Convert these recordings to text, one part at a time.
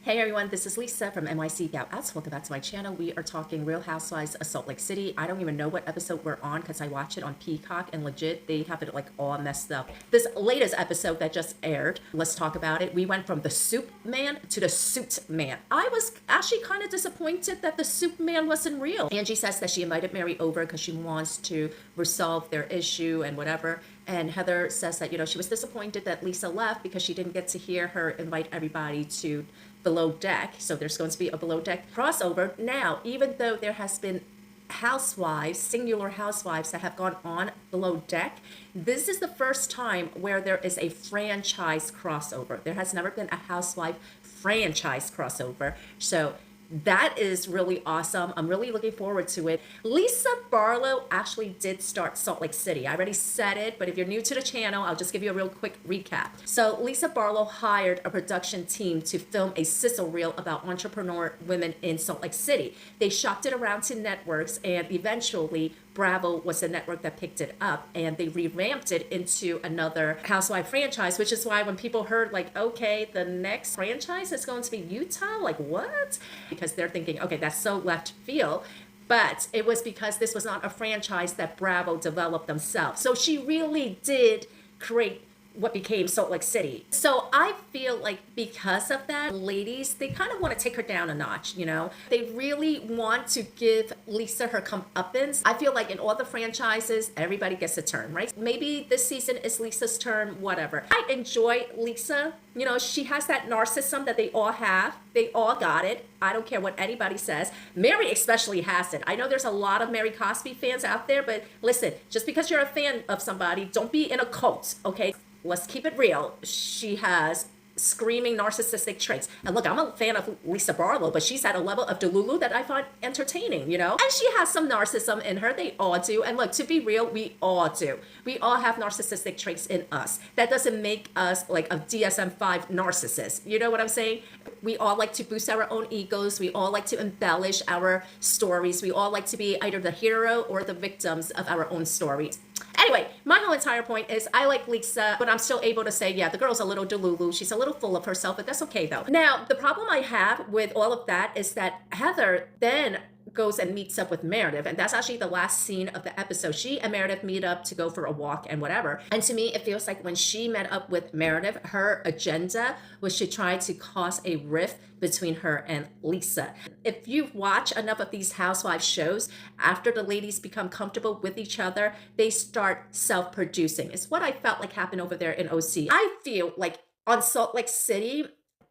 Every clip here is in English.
Hey everyone, this is Lisa from NYC Gal Outs. Welcome back to my channel. We are talking Real Housewives of Salt Lake City. I don't even know what episode we're on because I watch it on Peacock, and legit, they have it like all messed up. This latest episode that just aired, let's talk about it. We went from the soup man to the suit man. I was actually kind of disappointed that the soup man wasn't real. Angie says that she invited Mary over because she wants to resolve their issue and whatever. And Heather says that, she was disappointed that Lisa left because she didn't get to hear her invite everybody to below deck. So there's going to be a below deck crossover. Now, even though there has been housewives, singular housewives that have gone on below deck, this is the first time where there is a franchise crossover. There has never been a housewife franchise crossover. So that is really awesome. I'm really looking forward to it. Lisa Barlow actually did start Salt Lake City. I already said it, but if you're new to the channel, I'll just give you a real quick recap. So Lisa Barlow hired a production team to film a sizzle reel about entrepreneur women in Salt Lake City. They shopped it around to networks, and eventually Bravo was the network that picked it up, and they revamped it into another housewife franchise, which is why when people heard like, okay, the next franchise is going to be Utah, like what? Because they're thinking, okay, that's so left field. But it was because this was not a franchise that Bravo developed themselves. So she really did create what became Salt Lake City. So I feel like because of that, ladies, they kind of want to take her down a notch, They really want to give Lisa her comeuppance. I feel like in all the franchises, everybody gets a turn, right? Maybe this season is Lisa's turn, whatever. I enjoy Lisa. She has that narcissism that they all have. They all got it. I don't care what anybody says. Mary especially has it. I know there's a lot of Mary Cosby fans out there, but listen, just because you're a fan of somebody, don't be in a cult, okay? Let's keep it real. She has screaming narcissistic traits. And look, I'm a fan of Lisa Barlow, but she's at a level of Delulu that I find entertaining, And she has some narcissism in her. They all do. And look, to be real, we all do. We all have narcissistic traits in us. That doesn't make us like a DSM-5 narcissist. You know what I'm saying? We all like to boost our own egos. We all like to embellish our stories. We all like to be either the hero or the victims of our own stories. Anyway, my whole entire point is I like Lisa, but I'm still able to say, yeah, the girl's a little delulu. She's a little full of herself, but that's okay though. Now, the problem I have with all of that is that Heather then goes and meets up with Meredith, and that's actually the last scene of the episode. She and Meredith meet up to go for a walk and whatever. And to me, it feels like when she met up with Meredith, her agenda was to try to cause a rift between her and Lisa. If you watch enough of these housewife shows, after the ladies become comfortable with each other, they start self-producing. It's what I felt like happened over there in OC. I feel like on Salt Lake City,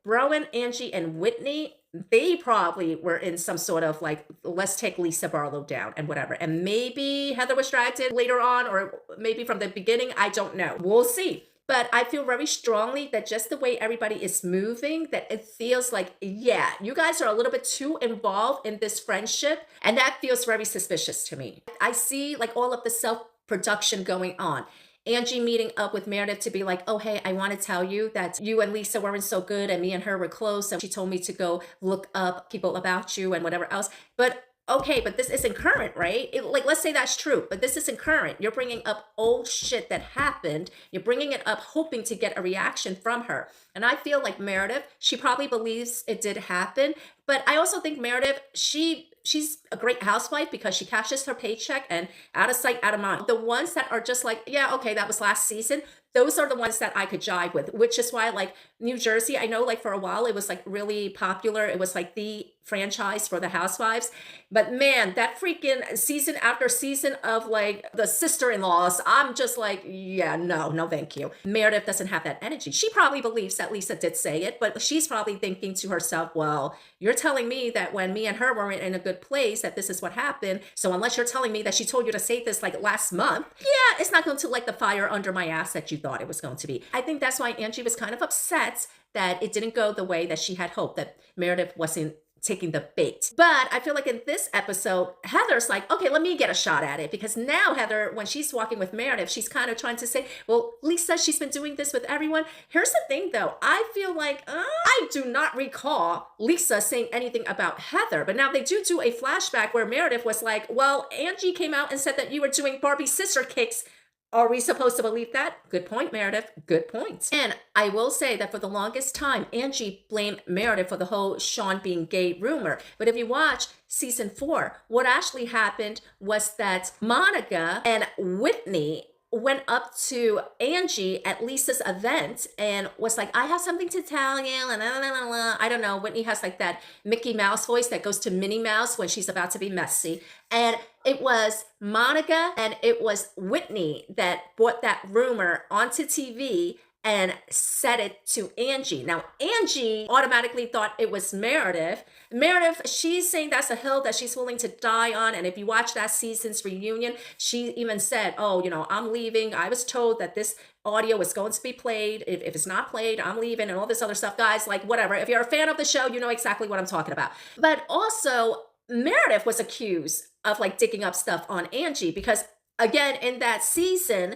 Bronwyn, Angie, and Whitney, they probably were in some sort of like, let's take Lisa Barlow down and whatever. And maybe Heather was dragged in later on, or maybe from the beginning. I don't know. We'll see. But I feel very strongly that just the way everybody is moving, that it feels like, yeah, you guys are a little bit too involved in this friendship. And that feels very suspicious to me. I see like all of the self-production going on. Angie meeting up with Meredith to be like, oh, hey, I want to tell you that you and Lisa weren't so good and me and her were close. And she told me to go look up people about you and whatever else. But okay, but this isn't current, right? Let's say that's true, but this isn't current. You're bringing up old shit that happened. You're bringing it up hoping to get a reaction from her. And I feel like Meredith, she probably believes it did happen. But I also think Meredith, she's a great housewife because she cashes her paycheck and out of sight, out of mind. The ones that are just like, yeah, okay, that was last season. Those are the ones that I could jive with, which is why like New Jersey, I know like for a while it was like really popular. It was like the franchise for the housewives. But man, that freaking season after season of like the sister-in-laws, I'm just like, yeah, no, thank you. Meredith doesn't have that energy. She probably believes that Lisa did say it, but she's probably thinking to herself, well, you're telling me that when me and her weren't in a good place, that this is what happened. So unless you're telling me that she told you to say this like last month, yeah, it's not going to light the fire under my ass that you thought it was going to be. I think that's why Angie was kind of upset that it didn't go the way that she had hoped, that Meredith wasn't taking the bait. But I feel like in this episode, Heather's like, okay, let me get a shot at it. Because now Heather, when she's walking with Meredith, she's kind of trying to say, well, Lisa, she's been doing this with everyone. Here's the thing though. I feel like I do not recall Lisa saying anything about Heather. But now they do a flashback where Meredith was like, well, Angie came out and said that you were doing Barbie sister kicks Are we supposed to believe that? Good point, Meredith. Good point. And I will say that for the longest time, Angie blamed Meredith for the whole Sean being gay rumor. But if you watch season 4, what actually happened was that Monica and Whitney went up to Angie at Lisa's event and was like, I have something to tell you. And I don't know. Whitney has like that Mickey Mouse voice that goes to Minnie Mouse when she's about to be messy. And it was Monica and it was Whitney that brought that rumor onto TV and said it to Angie. Now, Angie automatically thought it was Meredith. Meredith, she's saying that's a hill that she's willing to die on. And if you watch that season's reunion, she even said, oh, I'm leaving. I was told that this audio was going to be played. If it's not played, I'm leaving and all this other stuff. Guys, like whatever. If you're a fan of the show, you know exactly what I'm talking about. But also, Meredith was accused of like digging up stuff on Angie because, again, in that season,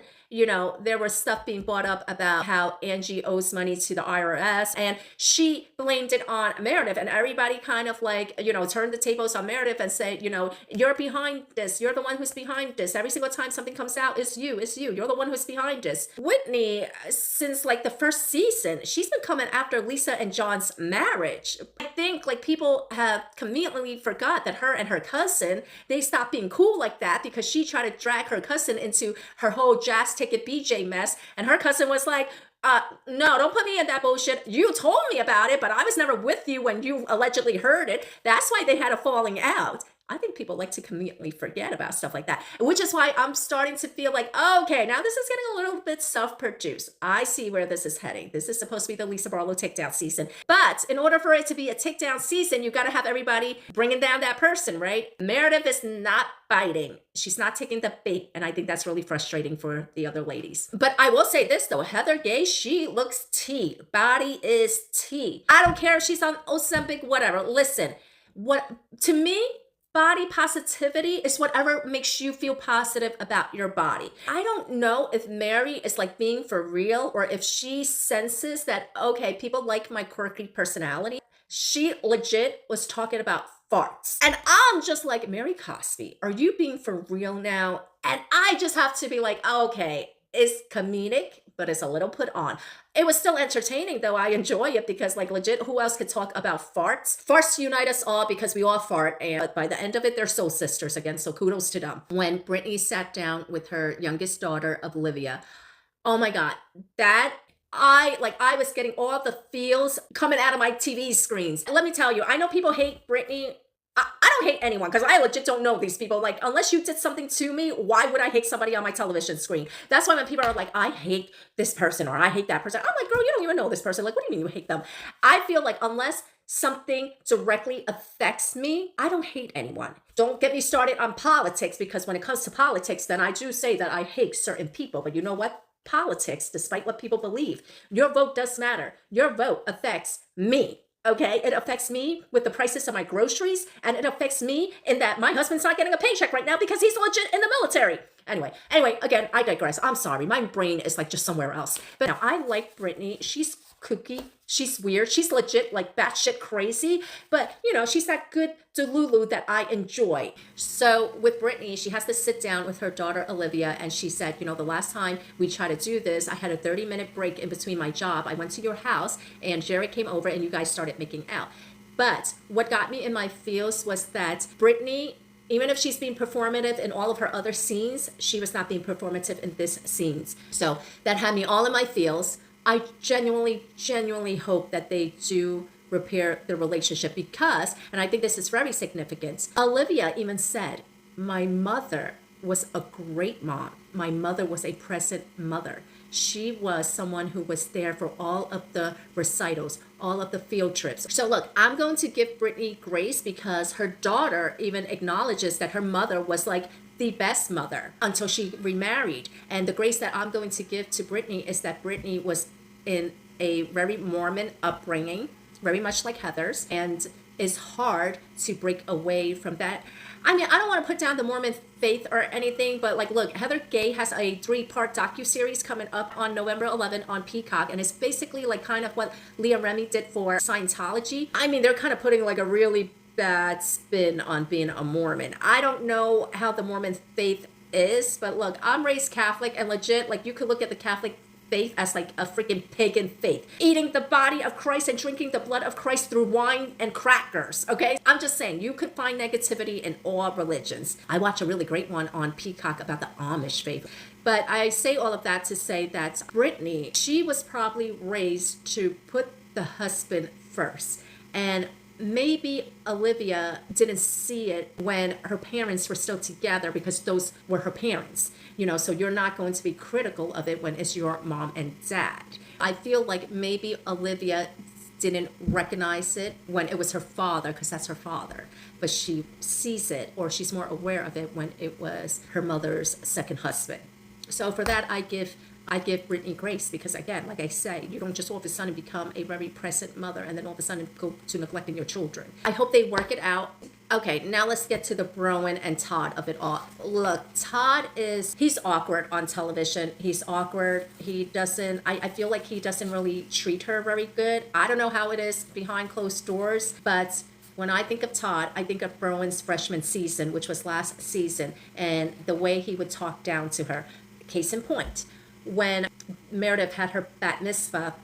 there was stuff being brought up about how Angie owes money to the IRS and she blamed it on Meredith, and everybody kind of like, turned the tables on Meredith and said, you're behind this. You're the one who's behind this. Every single time something comes out, it's you. You're the one who's behind this. Whitney, since like the first season, she's been coming after Lisa and John's marriage. I think like people have conveniently forgot that her and her cousin, they stopped being cool like that because she tried to drag her cousin into her whole jazz ticket BJ mess. And her cousin was like, no, don't put me in that bullshit. You told me about it, but I was never with you when you allegedly heard it. That's why they had a falling out. I think people like to conveniently forget about stuff like that, which is why I'm starting to feel like, okay, now this is getting a little bit self-produced. I see where this is heading. This is supposed to be the Lisa Barlow takedown season. But in order for it to be a takedown season, you got to have everybody bringing down that person, right? Meredith is not biting. She's not taking the bait. And I think that's really frustrating for the other ladies. But I will say this, though. Heather Gay, she looks tea. Body is tea. I don't care if she's on Ozempic, whatever. Listen, to me, body positivity is whatever makes you feel positive about your body. I don't know if Mary is like being for real or if she senses that, okay, people like my quirky personality. She legit was talking about farts. And I'm just like, Mary Cosby, are you being for real now? And I just have to be like, okay, it's comedic, but it's a little put on. It was still entertaining, though. I enjoy it because, like, legit, who else could talk about farts? Farts unite us all because we all fart. And by the end of it, they're soul sisters again. So kudos to them. When Brittany sat down with her youngest daughter, Olivia, oh my God, I was getting all the feels coming out of my TV screens. Let me tell you, I know people hate Brittany. I don't hate anyone because I legit don't know these people. Like, unless you did something to me, why would I hate somebody on my television screen? That's why when people are like, I hate this person or I hate that person, I'm like, girl, you don't even know this person. Like, what do you mean you hate them? I feel like unless something directly affects me, I don't hate anyone. Don't get me started on politics because when it comes to politics, then I do say that I hate certain people. But you know what? Politics, despite what people believe, your vote does matter. Your vote affects me. Okay, it affects me with the prices of my groceries, and it affects me in that my husband's not getting a paycheck right now because he's legit in the military. Anyway, again, I digress. I'm sorry. My brain is like just somewhere else. But now I like Brittany. She's kooky. She's weird. She's legit like batshit crazy. But, she's that good delulu that I enjoy. So with Brittany, she has to sit down with her daughter, Olivia. And she said, the last time we tried to do this, I had a 30-minute break in between my job. I went to your house and Jerry came over and you guys started making out. But what got me in my feels was that Brittany, even if she's being performative in all of her other scenes, she was not being performative in this scenes. So that had me all in my feels. I genuinely hope that they do repair the relationship because, and I think this is very significant, Olivia even said, my mother was a great mom. My mother was a present mother. She was someone who was there for all of the recitals, all of the field trips. So look, I'm going to give Brittany grace because her daughter even acknowledges that her mother was like the best mother until she remarried. And the grace that I'm going to give to Brittany is that Brittany was in a very Mormon upbringing, very much like Heather's, and is hard to break away from that. I mean, I don't want to put down the Mormon faith or anything, but like, look, Heather Gay has a 3-part docuseries coming up on November 11 on Peacock, and it's basically like kind of what Leah Remini did for Scientology. I mean, they're kind of putting like a really bad spin on being a Mormon. I don't know how the Mormon faith is. But look, I'm raised Catholic, and legit, like, you could look at the Catholic faith as like a freaking pagan faith, eating the body of Christ and drinking the blood of Christ through wine and crackers. Okay, I'm just saying, you could find negativity in all religions. I watch a really great one on Peacock about the Amish faith. But I say all of that to say that Brittany, she was probably raised to put the husband first, and maybe Olivia didn't see it when her parents were still together, because those were her parents, you know, so you're not going to be critical of it when it's your mom and dad. I feel like maybe Olivia didn't recognize it when it was her father, because that's her father, but she sees it, or she's more aware of it when it was her mother's second husband. So for that, I give Brittany grace, because again, like I say, you don't just all of a sudden become a very present mother and then all of a sudden go to neglecting your children. I hope they work it out. Okay, now let's get to the Bronwyn and Todd of it all. Look, Todd he's awkward on television. He's awkward. I feel like he doesn't really treat her very good. I don't know how it is behind closed doors, but when I think of Todd, I think of Bronwyn's freshman season, which was last season, and the way he would talk down to her. Case in point, when Meredith had her bat mitzvah,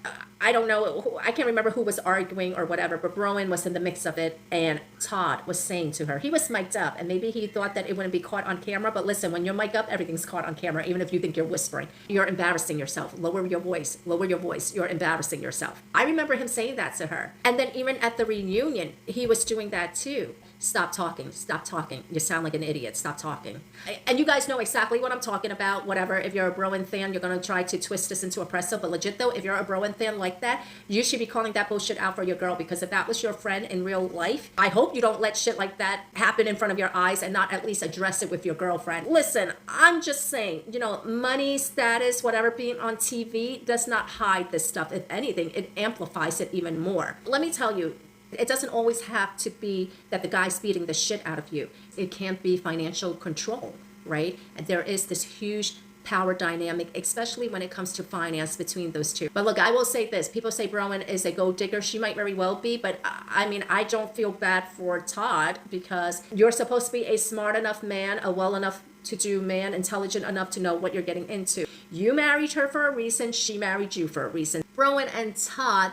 I don't know, I can't remember who was arguing or whatever, but Bronwyn was in the mix of it, and Todd was saying to her, he was mic'd up, and maybe he thought that it wouldn't be caught on camera, but listen, when you're mic'd up, everything's caught on camera, even if you think you're whispering. You're embarrassing yourself. Lower your voice. You're embarrassing yourself. I remember him saying that to her. And then even at the reunion, he was doing that too. Stop talking. Stop talking. You sound like an idiot. Stop talking. And you guys know exactly what I'm talking about. Whatever. If you're a Bronwyn fan, you're going to try to twist this into a presso. But legit though, if you're a Bronwyn fan like that, you should be calling that bullshit out for your girl. Because if that was your friend in real life, I hope you don't let shit like that happen in front of your eyes and not at least address it with your girlfriend. Listen, I'm just saying, you know, money, status, whatever, being on TV does not hide this stuff. If anything, it amplifies it even more. Let me tell you, it doesn't always have to be that the guy's beating the shit out of you. It can't be financial control, right? And there is this huge power dynamic, especially when it comes to finance between those two. But look, I will say this. People say Bronwyn is a gold digger. She might very well be, but I mean, I don't feel bad for Todd, because you're supposed to be a smart enough man, a well enough to do man, intelligent enough to know what you're getting into. You married her for a reason. She married you for a reason. Bronwyn and Todd,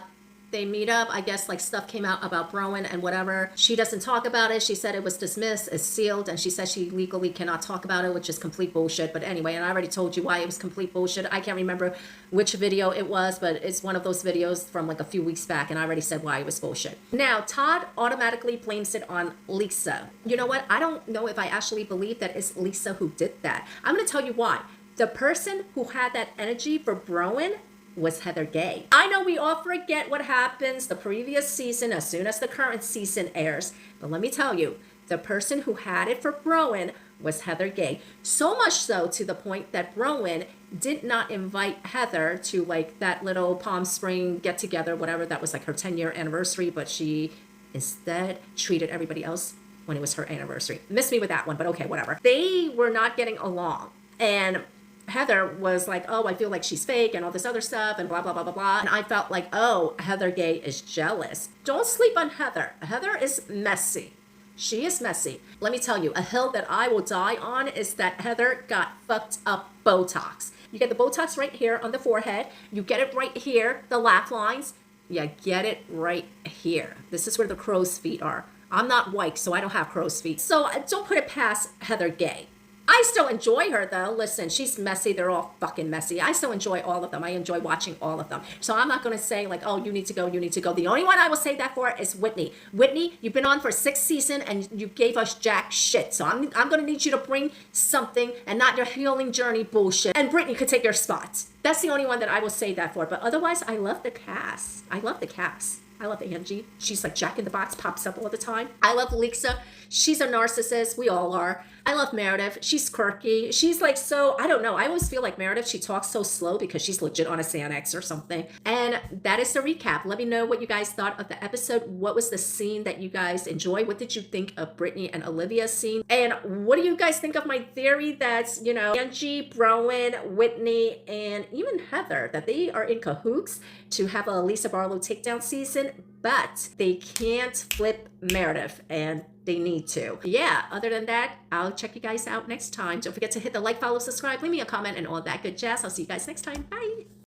they meet up. I guess like stuff came out about Bronwyn and whatever. She doesn't talk about it. She said it was dismissed, it's sealed, and she says she legally cannot talk about it, which is complete bullshit. But anyway, and I already told you why it was complete bullshit. I can't remember which video it was, but it's one of those videos from like a few weeks back, and I already said why it was bullshit. Now, Todd automatically blames it on Lisa. You know what? I don't know if I actually believe that it's Lisa who did that. I'm going to tell you why. The person who had that energy for Bronwyn was Heather Gay. I know we all forget what happens the previous season as soon as the current season airs, but let me tell you, the person who had it for Bronwyn was Heather Gay. So much so to the point that Bronwyn did not invite Heather to like that little Palm Spring get together, whatever, that was like her 10-year anniversary, but she instead treated everybody else when it was her anniversary. Missed me with that one, but okay, whatever. They were not getting along, and Heather was like, oh, I feel like she's fake and all this other stuff and blah, blah, blah, blah, blah. And I felt like, oh, Heather Gay is jealous. Don't sleep on Heather. Heather is messy. She is messy. Let me tell you, a hill that I will die on is that Heather got fucked up Botox. You get the Botox right here on the forehead. You get it right here, the laugh lines. You get it right here. This is where the crow's feet are. I'm not white, so I don't have crow's feet. So don't put it past Heather Gay. I still enjoy her though. Listen, she's messy. They're all fucking messy. I still enjoy all of them. I enjoy watching all of them. So I'm not going to say like, oh, you need to go, you need to go. The only one I will say that for is Whitney. Whitney, you've been on for 6 seasons and you gave us jack shit. So I'm going to need you to bring something and not your healing journey bullshit. And Brittany could take your spots. That's the only one that I will say that for. But otherwise, I love the cast. I love the cast. I love Angie. She's like Jack in the Box, pops up all the time. I love Lisa. She's a narcissist. We all are. I love Meredith. She's quirky. She's like, so, I don't know. I always feel like Meredith, she talks so slow because she's legit on a Xanax or something. And that is the recap. Let me know what you guys thought of the episode. What was the scene that you guys enjoyed? What did you think of Brittany and Olivia's scene? And what do you guys think of my theory that, you know, Angie, Bronwyn, Whitney, and even Heather, that they are in cahoots to have a Lisa Barlow takedown season, but they can't flip Meredith. And they need to. Yeah, other than that, I'll check you guys out next time. Don't forget to hit the like, follow, subscribe, leave me a comment, and all that good jazz. I'll see you guys next time. Bye.